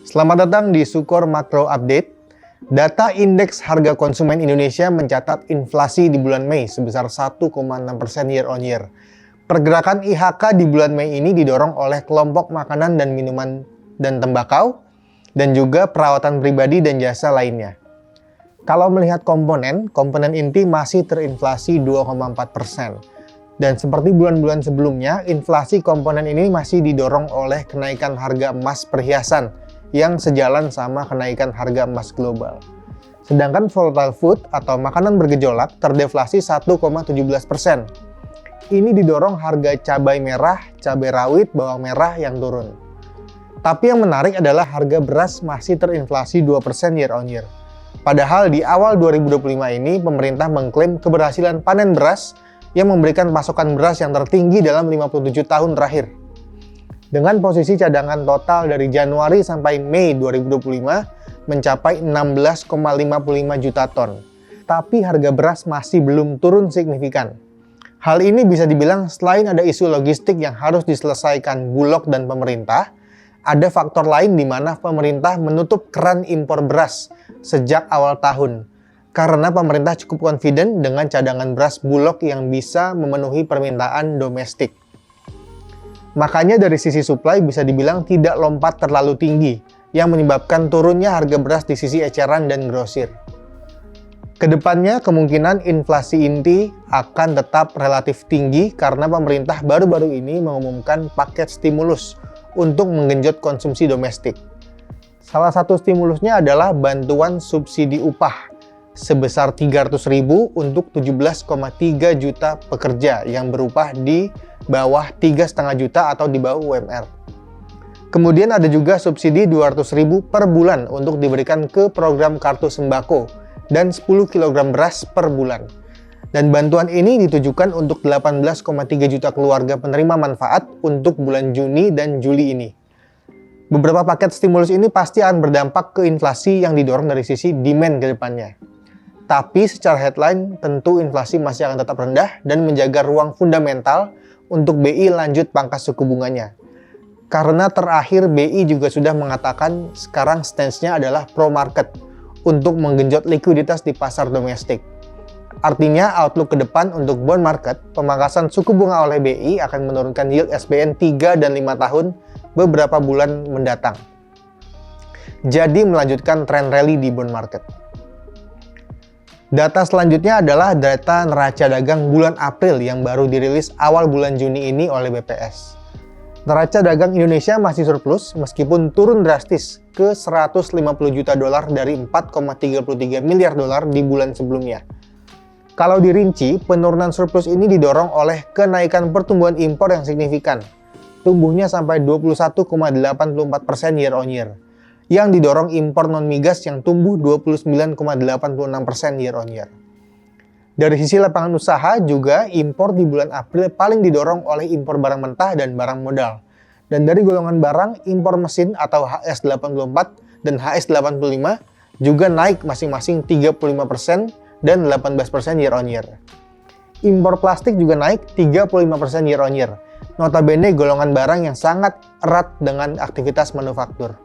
Selamat datang di Sukor Makro Update. Data indeks harga konsumen Indonesia mencatat inflasi di bulan Mei sebesar 1,6% year on year. Pergerakan IHK di bulan Mei ini didorong oleh kelompok makanan dan minuman dan tembakau, dan juga perawatan pribadi dan jasa lainnya. Kalau melihat komponen inti masih terinflasi 2,4%. Dan seperti bulan-bulan sebelumnya, inflasi komponen ini masih didorong oleh kenaikan harga emas perhiasan yang sejalan sama kenaikan harga emas global. Sedangkan volatile food atau makanan bergejolak terdeflasi 1,17%. Ini didorong harga cabai merah, cabai rawit, bawang merah yang turun. Tapi yang menarik adalah harga beras masih terinflasi 2% year on year. Padahal di awal 2025 ini pemerintah mengklaim keberhasilan panen beras yang memberikan pasokan beras yang tertinggi dalam 57 tahun terakhir. Dengan posisi cadangan total dari Januari sampai Mei 2025 mencapai 16,55 juta ton. Tapi harga beras masih belum turun signifikan. Hal ini bisa dibilang selain ada isu logistik yang harus diselesaikan Bulog dan pemerintah, ada faktor lain di mana pemerintah menutup keran impor beras sejak awal tahun. Karena pemerintah cukup confident dengan cadangan beras Bulog yang bisa memenuhi permintaan domestik. Makanya dari sisi supply bisa dibilang tidak lompat terlalu tinggi, yang menyebabkan turunnya harga beras di sisi eceran dan grosir. Kedepannya kemungkinan inflasi inti akan tetap relatif tinggi karena pemerintah baru-baru ini mengumumkan paket stimulus untuk menggenjot konsumsi domestik. Salah satu stimulusnya adalah bantuan subsidi upah sebesar 300.000 untuk 17,3 juta pekerja yang berupah di bawah 3,5 juta atau di bawah UMR. Kemudian ada juga subsidi 200.000 per bulan untuk diberikan ke program kartu sembako dan 10 kg beras per bulan. Dan bantuan ini ditujukan untuk 18,3 juta keluarga penerima manfaat untuk bulan Juni dan Juli ini. Beberapa paket stimulus ini pasti akan berdampak ke inflasi yang didorong dari sisi demand ke depannya. Tapi secara headline tentu inflasi masih akan tetap rendah dan menjaga ruang fundamental untuk BI lanjut pangkas suku bunganya. Karena terakhir BI juga sudah mengatakan sekarang stance-nya adalah pro market untuk menggenjot likuiditas di pasar domestik. Artinya outlook ke depan untuk bond market, pemangkasan suku bunga oleh BI akan menurunkan yield SBN 3 dan 5 tahun beberapa bulan mendatang. Jadi melanjutkan tren rally di bond market. Data selanjutnya adalah data neraca dagang bulan April yang baru dirilis awal bulan Juni ini oleh BPS. Neraca dagang Indonesia masih surplus meskipun turun drastis ke 150 juta dolar dari 4,33 miliar dolar di bulan sebelumnya. Kalau dirinci, penurunan surplus ini didorong oleh kenaikan pertumbuhan impor yang signifikan. Tumbuhnya sampai 21,84% year on year. Yang didorong impor non-migas yang tumbuh 29,86% year on year. Dari sisi lapangan usaha juga impor di bulan April paling didorong oleh impor barang mentah dan barang modal. Dan dari golongan barang, impor mesin atau HS84 dan HS85 juga naik masing-masing 35% dan 18% year on year. Impor plastik juga naik 35% year on year. Notabene golongan barang yang sangat erat dengan aktivitas manufaktur.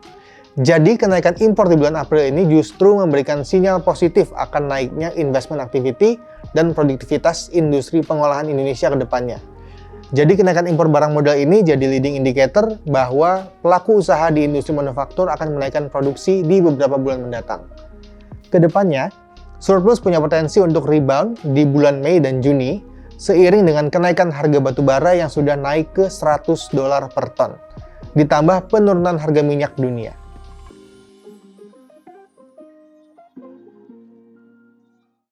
Jadi kenaikan impor di bulan April ini justru memberikan sinyal positif akan naiknya investment activity dan produktivitas industri pengolahan Indonesia ke depannya. Jadi kenaikan impor barang modal ini jadi leading indicator bahwa pelaku usaha di industri manufaktur akan menaikkan produksi di beberapa bulan mendatang. Kedepannya, surplus punya potensi untuk rebound di bulan Mei dan Juni seiring dengan kenaikan harga batu bara yang sudah naik ke $100 per ton, ditambah penurunan harga minyak dunia.